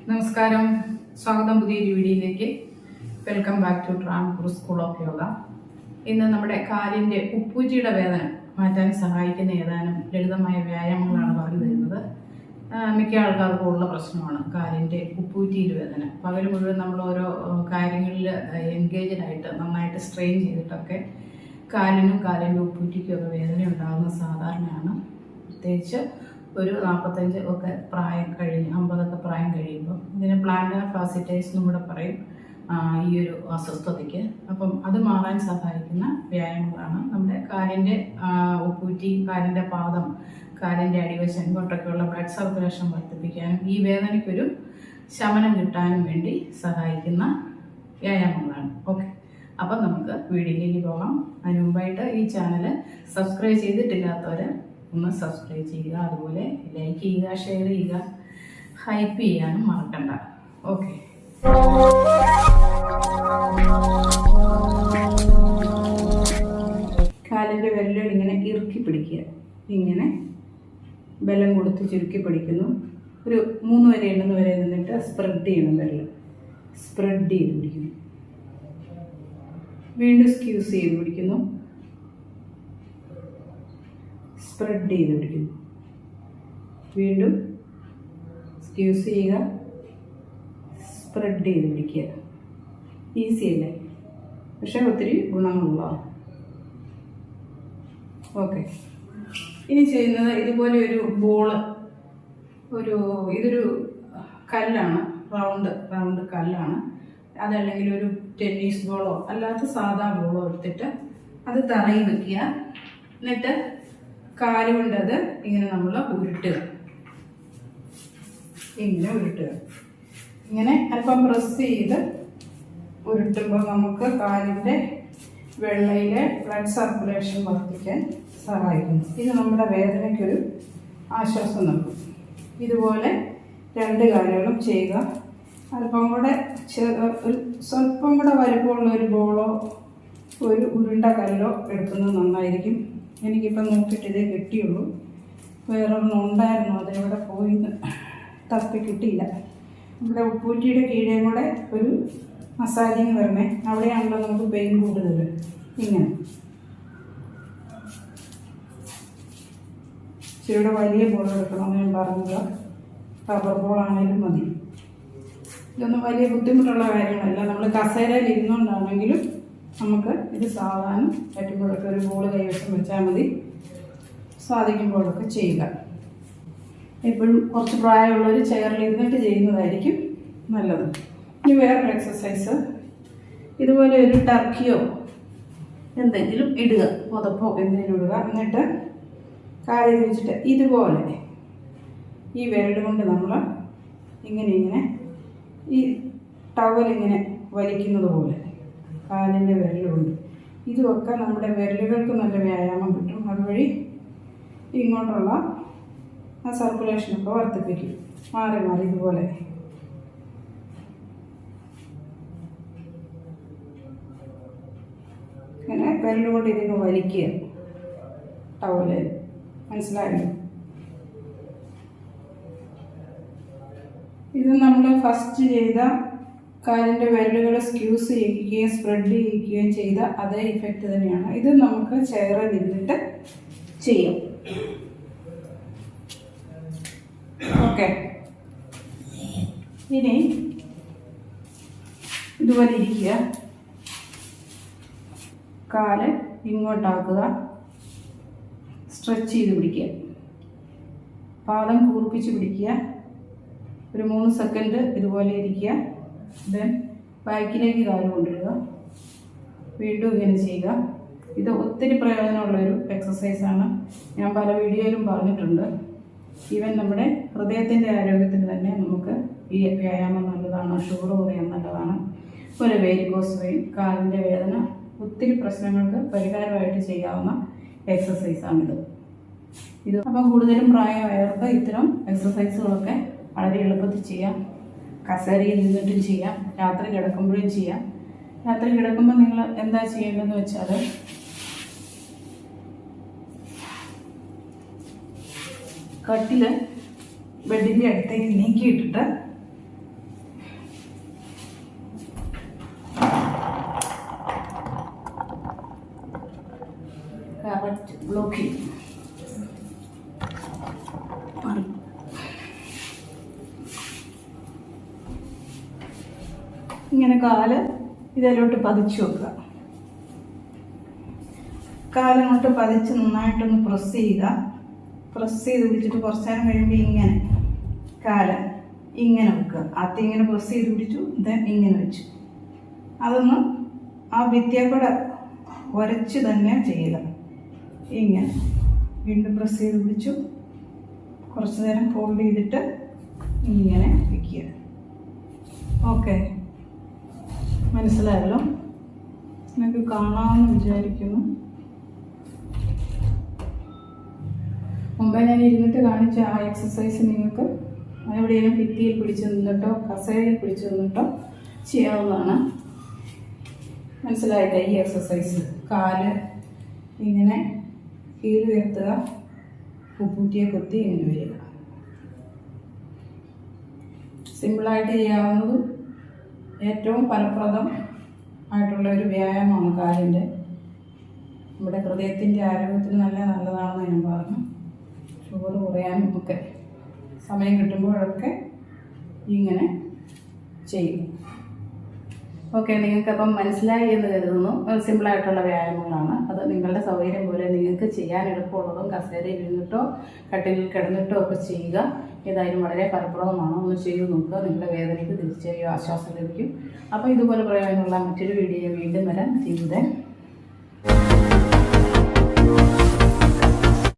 നമസ്കാരം, സ്വാഗതം പുതിയൊരു വീഡിയോയിലേക്ക്. Welcome back to Tranpur school of yoga. ഇന്ന് നമ്മുടെ കാലിൻ്റെ ഉപ്പൂറ്റിയുടെ വേദന മാറ്റാൻ സഹായിക്കുന്ന ഏതാനും ലളിതമായ വ്യായാമങ്ങളാണ് പറഞ്ഞു തരുന്നത്. മിക്ക ആൾക്കാർക്കും ഉള്ള പ്രശ്നമാണ് കാലിൻ്റെ ഉപ്പൂറ്റിയിൽ വേദന. പകൽ മുഴുവൻ നമ്മൾ ഓരോ കാര്യങ്ങളിൽ എൻഗേജഡായിട്ട് നന്നായിട്ട് സ്ട്രെയിൻ ചെയ്തിട്ടൊക്കെ കാലിനും കാലിൻ്റെ ഉപ്പൂറ്റിക്കും ഒക്കെ വേദന ഉണ്ടാകുന്നത് സാധാരണയാണ്. പ്രത്യേകിച്ച് ഒരു 45 ഒക്കെ പ്രായം കഴിഞ്ഞ് 50 പ്രായം കഴിയുമ്പോൾ ഇതിന് പ്ലാന്റർ ഫാസിറ്റൈസ് എന്നും കൂടെ പറയും ഈ ഒരു അസ്വസ്ഥതയ്ക്ക്. അപ്പം അത് മാറാൻ സഹായിക്കുന്ന വ്യായാമങ്ങളാണ്. നമ്മുടെ കാലിൻ്റെ ഉപ്പൂറ്റി, കാലിൻ്റെ പാദം, കാലിൻ്റെ അടിവശം ഇങ്ങോട്ടൊക്കെയുള്ള ബ്ലഡ് സർക്കുലേഷൻ വർദ്ധിപ്പിക്കാനും ഈ വേദനയ്ക്കൊരു ശമനം കിട്ടാനും വേണ്ടി സഹായിക്കുന്ന വ്യായാമങ്ങളാണ്. ഓക്കെ, അപ്പം നമുക്ക് വീഡിയോയിലേക്ക് പോകാം. അതിന് മുമ്പായിട്ട് ഈ ചാനൽ സബ്സ്ക്രൈബ് ചെയ്തിട്ടില്ലാത്തവർ ഒന്ന് സബ്സ്ക്രൈബ് ചെയ്യുക, അതുപോലെ ലൈക്ക് ചെയ്യുക, ഷെയർ ചെയ്യുക, ഹൈപ്പ് ചെയ്യാനും മറക്കണ്ട. ഓക്കെ, കാലിൻ്റെ വിരലുകൾ ഇങ്ങനെ ഇറുക്കി പിടിക്കുക. ഇങ്ങനെ ബലം കൊടുത്ത് ചുരുക്കി പിടിക്കുന്നു. ഒരു 3 വരെ എണ്ണുന്ന വരെ നിന്നിട്ട് സ്പ്രെഡ് ചെയ്യണം. വിരൽ സ്പ്രെഡ് ചെയ്ത് പിടിക്കുന്നു. വീണ്ടും സ്ക്യൂസ് ചെയ്ത് പിടിക്കുന്നു. സ്പ്രെഡ് ചെയ്ത് പിടിക്കുന്നു. വീണ്ടും സ്ക്യൂസ് ചെയ്യുക, സ്പ്രെഡ് ചെയ്ത് പിടിക്കുക. ഈസി അല്ലേ? പക്ഷേ ഒത്തിരി ഗുണങ്ങളുള്ളതാണ്. ഓക്കെ, ഇനി ചെയ്യുന്നത് ഇതുപോലെ ഒരു ബോള്, ഇതൊരു കല്ലാണ്, റൗണ്ട് കല്ലാണ്. അതല്ലെങ്കിൽ ഒരു ടെന്നീസ് ബോളോ അല്ലാത്ത സാധാ ബോളോ എടുത്തിട്ട് അത് തറയിൽ വെക്കുക. എന്നിട്ട് കാലുകൊണ്ട് അത് ഇങ്ങനെ നമ്മൾ ഉരുട്ടുക. ഇങ്ങനെ അല്പം പ്രസ് ചെയ്ത് ഉരുട്ടുമ്പോൾ നമുക്ക് കാലിൻ്റെ വെള്ളയിലെ ബ്ലഡ് സർക്കുലേഷൻ വർദ്ധിക്കാൻ സഹായിക്കുന്നു. ഇത് നമ്മുടെ വേദനയ്ക്കൊരു ആശ്വാസം നൽകും. ഇതുപോലെ 2 കാലുകളും ചെയ്യുക. അല്പം കൂടെ സ്വല്പം കൂടെ വലുപ്പമുള്ള ഒരു ബോളോ ഒരു ഉരുണ്ട കല്ലോ എടുക്കുന്നത് നന്നായിരിക്കും. എനിക്കിപ്പം നോക്കിയിട്ട് ഇതേ കിട്ടിയുള്ളൂ. വേറൊന്നും ഉണ്ടായിരുന്നു, അതിലൂടെ പോയി തപ്പി കിട്ടിയില്ല. നമ്മുടെ ഉപ്പൂറ്റിയുടെ കീഴേ കൂടെ ഒരു മസാജിങ് വരണേ. അവിടെയാണല്ലോ നമുക്ക് പെയിൻ കൂടുതൽ. ഇങ്ങനെ ഇച്ചിരിയുടെ വലിയ ബോൾ എടുക്കണമെന്ന് ഞാൻ പറഞ്ഞത്. റബ്ബർ ബോളാണേലും മതി. ഇതൊന്നും വലിയ ബുദ്ധിമുട്ടുള്ള കാര്യങ്ങളല്ല. നമ്മൾ കസേരയിൽ ഇരുന്നുകൊണ്ടാണെങ്കിലും നമുക്ക് ഇത് സാധാരണ പറ്റുമ്പോഴൊക്കെ ഒരു ബോൾ കൈവശം വെച്ചാൽ മതി. സാധിക്കുമ്പോഴൊക്കെ ചെയ്യുക. എപ്പോഴും കുറച്ച് പ്രായമുള്ളവർ ചെയറിൽ ഇരുന്നിട്ട് ചെയ്യുന്നതായിരിക്കും നല്ലത്. ഇനി വേറൊരു എക്സസൈസ്, ഇതുപോലെ ഒരു ടർക്കിയോ എന്തെങ്കിലും ഇടുക, പുതപ്പോ എന്തെങ്കിലും ഇടുക. എന്നിട്ട് കാലിൽ വെച്ചിട്ട് ഇതുപോലെ ഈ വിരൽ കൊണ്ട് നമ്മൾ ഇങ്ങനെ ഈ ടവലിങ്ങനെ വലിക്കുന്നത് പോലെ കാലിൻ്റെ വിരലുണ്ട്. ഇതുമൊക്കെ നമ്മുടെ വിരലുകൾക്ക് നല്ല വ്യായാമം കിട്ടും. അതുവഴി ഇങ്ങോട്ടുള്ള ആ സർക്കുലേഷനൊക്കെ വർദ്ധിപ്പിക്കും. മാറി ഇതുപോലെ ഇങ്ങനെ വിരലുകൊണ്ട് ഇതിന് വലിക്കുക ടവല്. മനസ്സിലായല്ലോ? ഇത് നമ്മൾ ഫസ്റ്റ് ചെയ്ത കാലിൻ്റെ വിരലുകൾ സ്ക്യൂസ് ചെയ്യിക്കുകയും സ്പ്രെഡ് ചെയ്യിക്കുകയും ചെയ്ത അതേ ഇഫക്റ്റ് തന്നെയാണ്. ഇത് നമുക്ക് ചെയറിൽ ഇരുന്നിട്ട് ചെയ്യാം. ഓക്കെ, ഇനി ഇതുപോലെ ഇരിക്കുക. കാല് ഇങ്ങോട്ടാക്കുക, സ്ട്രെച്ച് ചെയ്ത് പിടിക്കുക. പാദം കൂർപ്പിച്ച് പിടിക്കുക. ഒരു 3 സെക്കൻഡ് ഇതുപോലെ ഇരിക്കുക. ദെൻ ബാക്കിലേക്ക് കാല് കൊണ്ടുവരിക. വീണ്ടും ഇങ്ങനെ ചെയ്യുക. ഇത് ഒത്തിരി പ്രയോജനമുള്ളൊരു എക്സസൈസാണ്. ഞാൻ പല വീഡിയോയിലും പറഞ്ഞിട്ടുണ്ട്. ഈവൻ നമ്മുടെ ഹൃദയത്തിൻ്റെ ആരോഗ്യത്തിന് തന്നെ നമുക്ക് ഈ വ്യായാമം നല്ലതാണ്. ഷുഗർ കുറയാൻ നല്ലതാണ്. ഒരു വെരിക്കോസ് വെയിൻ, കാലിൻ്റെ വേദന, ഒത്തിരി പ്രശ്നങ്ങൾക്ക് പരിഹാരമായിട്ട് ചെയ്യാവുന്ന എക്സസൈസാണിത്. അപ്പം കൂടുതലും പ്രായമായവർക്ക് ഇത്തരം എക്സസൈസുകളൊക്കെ വളരെ എളുപ്പത്തിൽ ചെയ്യാം. കസേരയിൽ ഇരുന്നിട്ടും ചെയ്യാം, രാത്രി കിടക്കുമ്പോഴും ചെയ്യാം. രാത്രി കിടക്കുമ്പോൾ നിങ്ങൾ എന്താ ചെയ്യേണ്ടതെന്ന് വെച്ചാൽ കട്ടിൽ ബെഡിൻ്റെ അടുത്തേക്ക് നീക്കിയിട്ടിട്ട് ബ്ലോക്ക് ചെയ്യും. ഇങ്ങനെ കാല് ഇതിലോട്ട് പതിച്ചു വെക്കുക. കാലങ്ങോട്ട് പതിച്ച് നന്നായിട്ടൊന്ന് പ്രസ് ചെയ്യുക. പ്രസ് ചെയ്ത് പിടിച്ചിട്ട് കുറച്ച് നേരം കഴിയുമ്പോൾ ഇങ്ങനെ കാല് ഇങ്ങനെ വെക്കുക. ആദ്യം ഇങ്ങനെ പ്രസ് ചെയ്ത് പിടിച്ചു, ഇങ്ങനെ വെച്ചു. അതൊന്ന് ആ ഭിത്തിയെക്കൂടെ ഉരച്ച് തന്നെ ചെയ്യുക. ഇങ്ങനെ വീണ്ടും പ്രസ് ചെയ്ത് പിടിച്ചു, കുറച്ച് നേരം ഫോൾഡ് ചെയ്തിട്ട് ഇങ്ങനെ വയ്ക്കുക. ഓക്കെ, മനസ്സിലായല്ലോ? നിങ്ങൾക്ക് കാണാമെന്ന് വിചാരിക്കുന്നു. മുമ്പേ ഞാൻ ഇരുന്നിട്ട് കാണിച്ച ആ എക്സസൈസ് നിങ്ങൾക്ക് എവിടെയെങ്കിലും ഭിത്തിയിൽ പിടിച്ച് നിന്നിട്ടോ കസേരയിൽ പിടിച്ച് നിന്നിട്ടോ ചെയ്യാവുന്നതാണ്. മനസ്സിലായില്ലേ ഈ എക്സസൈസ്? കാല് ഇങ്ങനെ കീഴ് ഉയർത്തുക, ഉപ്പൂറ്റിയെ കുത്തി ഇങ്ങനെ വരിക. സിമ്പിളായിട്ട് ചെയ്യാവുന്നതും ഏറ്റവും ഫലപ്രദം ആയിട്ടുള്ള ഒരു വ്യായാമമാണ് കാലിൻ്റെ. നമ്മുടെ ഹൃദയത്തിൻ്റെ ആരോഗ്യത്തിന് നല്ലതാണെന്ന് ഞാൻ പറഞ്ഞു. ഷുഗർ കുറയാനും ഒക്കെ സമയം കിട്ടുമ്പോഴൊക്കെ ഇങ്ങനെ ചെയ്യും. ഓക്കെ, നിങ്ങൾക്കപ്പം മനസ്സിലായി എന്ന് കരുതുന്നു. സിമ്പിളായിട്ടുള്ള വ്യായാമങ്ങളാണ്. അത് നിങ്ങളുടെ സൗകര്യം പോലെ നിങ്ങൾക്ക് ചെയ്യാൻ എളുപ്പമുള്ളതും കസേരയിൽ ഇരുന്നിട്ടോ കട്ടിലിൽ കിടന്നിട്ടോ ഒക്കെ ചെയ്യുക. ഏതായാലും വളരെ ഫലപ്രദമാണ്. ഒന്ന് ചെയ്ത് നോക്കുക. നിങ്ങളുടെ വേദനയ്ക്ക് തീർച്ചയായും ആശ്വാസം ലഭിക്കും. അപ്പോൾ ഇതുപോലെ പറയാനുള്ള മറ്റൊരു വീഡിയോ വീണ്ടും വരാം. ജീവിതം